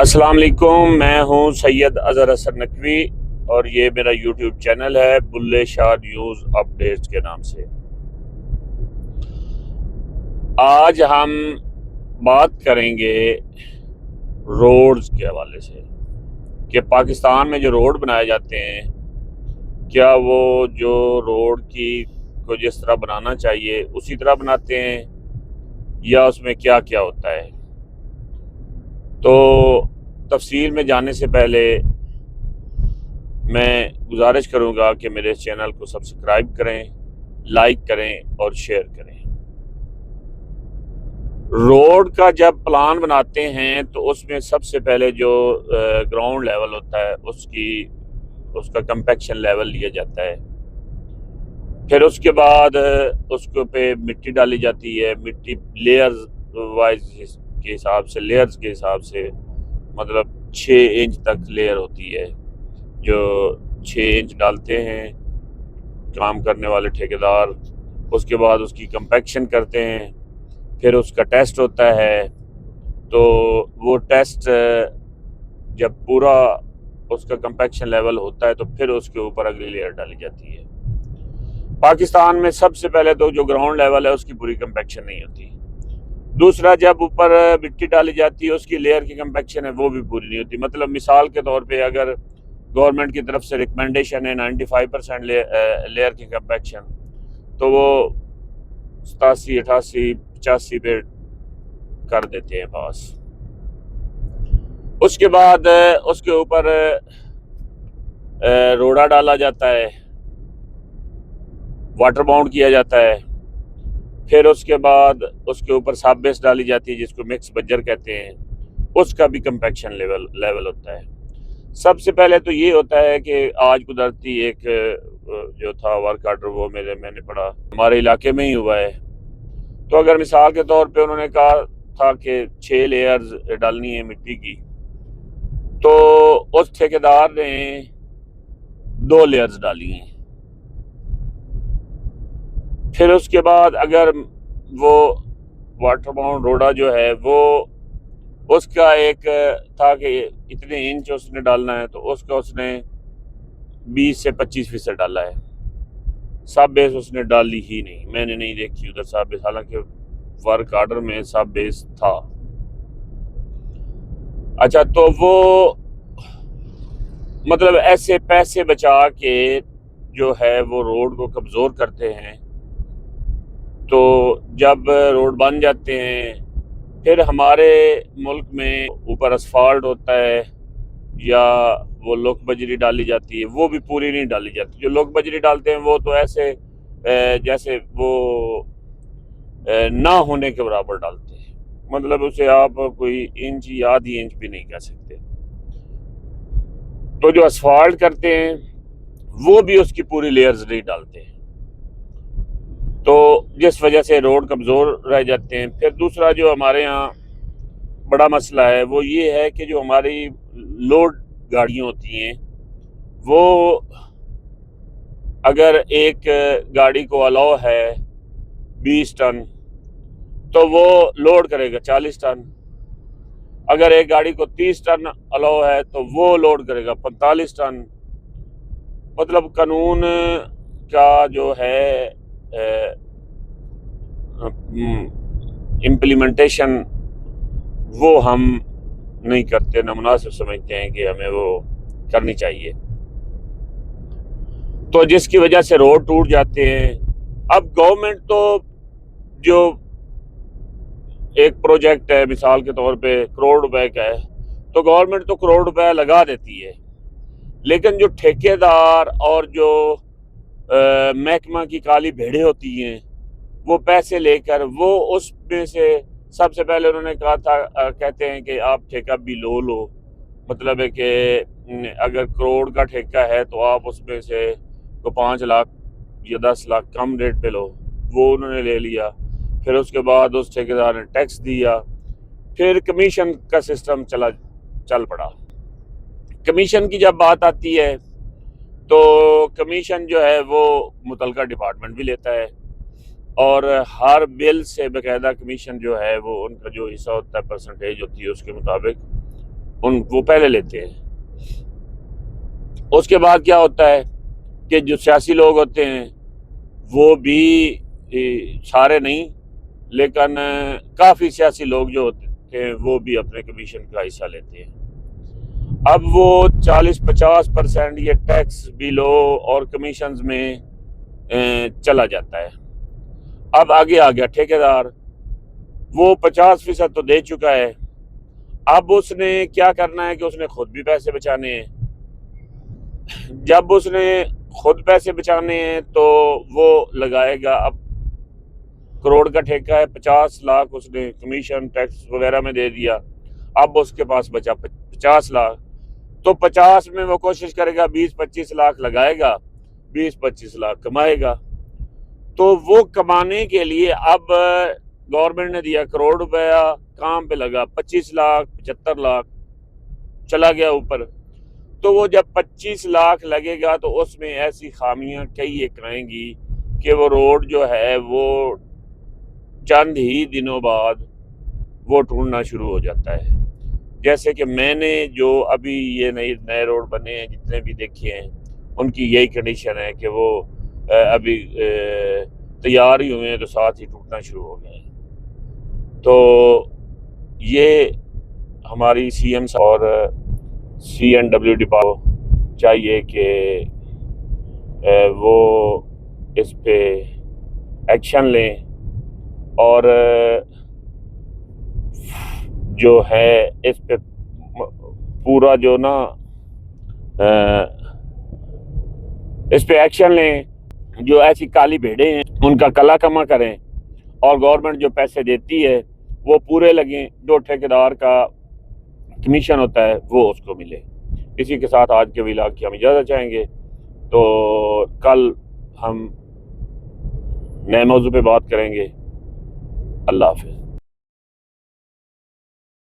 अस्सलाम वालेकुम, मैं हूं सैयद अज़हर हसन नकवी और ये मेरा यूट्यूब चैनल है बुल्ले शाह न्यूज़ अपडेट्स के नाम से। आज हम बात करेंगे रोड्स के हवाले से कि पाकिस्तान में जो रोड बनाए जाते हैं, क्या वो जो रोड की को जिस तरह बनाना चाहिए उसी तरह बनाते हैं या उसमें क्या क्या होता है। तो तफसील में जाने से पहले मैं गुजारिश करूंगा कि मेरे चैनल को सब्सक्राइब करें, लाइक करें और शेयर करें। रोड का जब प्लान बनाते हैं तो उसमें सबसे पहले जो ग्राउंड लेवल होता है उसका कंपैक्शन लेवल लिया जाता है। फिर उसके बाद उसके पे मिट्टी डाली जाती है। मिट्टी लेयर्स वाइज के हिसाब से, लेयर्स के हिसाब से, मतलब 6 इंच तक लेयर होती है जो 6 इंच डालते हैं काम करने वाले ठेकेदार। उसके बाद उसकी कंपैक्शन करते हैं, फिर उसका टेस्ट होता है। तो वो टेस्ट जब पूरा उसका कंपैक्शन लेवल होता है तो फिर उसके ऊपर अगली लेयर डाली जाती है। पाकिस्तान में सबसे पहले तो जो ग्राउंड लेवल है उसकी पूरी कंपैक्शन नहीं होती। दूसरा, जब ऊपर मिट्टी डाली जाती है उसकी लेयर की कंपैक्शन है वो भी पूरी नहीं होती। मतलब मिसाल के तौर पे अगर गवर्नमेंट की तरफ से रिकमेंडेशन है 95% लेयर की कंपैक्शन, तो वो 87, 88, 85 पे कर देते हैं पास। उसके बाद उसके ऊपर रोड़ा डाला जाता है, वाटर बाउंड किया जाता है। फिर उसके बाद उसके ऊपर साब बेस डाली जाती है जिसको मिक्स बज्जर कहते हैं। उसका भी कंपैक्शन लेवल होता है। सबसे पहले तो ये होता है कि आज कुदरती एक जो था वर्क आर्डर वो मैंने पढ़ा हमारे इलाके में ही हुआ है। तो अगर मिसाल के तौर पे उन्होंने कहा था कि 6 लेयर्स डालनी है मिट्टी की, तो उस ठेकेदार ने 2 लेयर्स डाली हैं। फिर उसके बाद अगर वो वाटर बाउंड रोड़ा जो है वो उसका एक था कि इतने इंच उसने डालना है, तो उसका उसने 20 से 25% डाला है। सब बेस उसने डाली ही नहीं, मैंने नहीं देखी उधर सब बेस, हालांकि वर्क आर्डर में सब बेस था। अच्छा, तो वो मतलब ऐसे पैसे बचा के जो है वो रोड को कमज़ोर करते हैं। तो जब रोड बन जाते हैं फिर हमारे मुल्क में ऊपर असफाल्ट होता है या वो लोक बजरी डाली जाती है, वो भी पूरी नहीं डाली जाती। जो लोक बजरी डालते हैं वो तो ऐसे जैसे वो ना होने के बराबर डालते हैं, मतलब उसे आप कोई इंच या आधी इंच भी नहीं कह सकते। तो जो असफाल्ट करते हैं वो भी उसकी पूरी लेयर्स नहीं डालते हैं, तो जिस वजह से रोड कमज़ोर रह जाते हैं। फिर दूसरा जो हमारे यहाँ बड़ा मसला है वो ये है कि जो हमारी लोड गाड़ियाँ होती हैं वो अगर एक गाड़ी को अलाउ है 20 टन तो वो लोड करेगा 40 टन। अगर एक गाड़ी को 30 टन अलाउ है तो वो लोड करेगा 45 टन। मतलब कानून का जो है इम्प्लीमेंटेशन वो हम नहीं करते, ना मुनासिब समझते हैं कि हमें वो करनी चाहिए, तो जिसकी वजह से रोड टूट जाते हैं। अब गवर्नमेंट तो जो एक प्रोजेक्ट है मिसाल के तौर पे करोड़ रुपए का है, तो गवर्नमेंट तो करोड़ रुपए लगा देती है, लेकिन जो ठेकेदार और जो महकमा की काली भेड़ें होती हैं वो पैसे लेकर वो उसमें से सबसे पहले उन्होंने कहा था कहते हैं कि आप ठेका भी लो। मतलब है कि अगर करोड़ का ठेका है तो आप उसमें से तो 5 लाख या 10 लाख कम रेट पे लो, वो उन्होंने ले लिया। फिर उसके बाद उस ठेकेदार ने टैक्स दिया, फिर कमीशन का सिस्टम चल पड़ा। कमीशन की जब बात आती है तो कमीशन जो है वो मुतलका डिपार्टमेंट भी लेता है और हर बिल से बाकायदा कमीशन जो है वो उनका जो हिस्सा होता है, परसेंटेज होती है, उसके मुताबिक वो पहले लेते हैं। उसके बाद क्या होता है कि जो सियासी लोग होते हैं वो भी सारे नहीं, लेकिन काफ़ी सियासी लोग जो होते हैं वो भी अपने कमीशन का हिस्सा लेते हैं। अब वो 40-50% ये टैक्स बिलो और कमीशंस में चला जाता है। अब आगे आ गया ठेकेदार, वो 50% तो दे चुका है। अब उसने क्या करना है कि उसने खुद भी पैसे बचाने हैं। जब उसने खुद पैसे बचाने हैं तो वो लगाएगा, अब करोड़ का ठेका है, 50 लाख उसने कमीशन टैक्स वगैरह में दे दिया, अब उसके पास बचा 50 लाख, तो 50 में वो कोशिश करेगा 20-25 लाख लगाएगा, 20-25 लाख कमाएगा। तो वो कमाने के लिए अब गवर्नमेंट ने दिया करोड़ रुपया, काम पे लगा 25 लाख 75 लाख, चला गया ऊपर। तो वो जब 25 लाख लगेगा तो उसमें ऐसी खामियां कई एक आएंगी कि वो रोड जो है वो चंद ही दिनों बाद वो टूटना शुरू हो जाता है। जैसे कि मैंने जो अभी ये नए रोड बने हैं जितने भी देखे हैं, उनकी यही कंडीशन है कि वो अभी तैयार ही हुए हैं तो साथ ही टूटना शुरू हो गए हैं। तो ये हमारी सीएम और CNW डिपार्टमेंट चाहिए कि वो इस पे एक्शन लें और जो है इस पे पूरा जो ना इस पे एक्शन लें। जो ऐसी काली भेड़ें हैं उनका कला कमा करें और गवर्नमेंट जो पैसे देती है वो पूरे लगें, जो ठेकेदार का कमीशन होता है वो उसको मिले। इसी के साथ आज के व्लॉग की हम इजाज़त चाहेंगे, तो कल हम नए मौजू पे बात करेंगे। अल्लाह हाफिज़।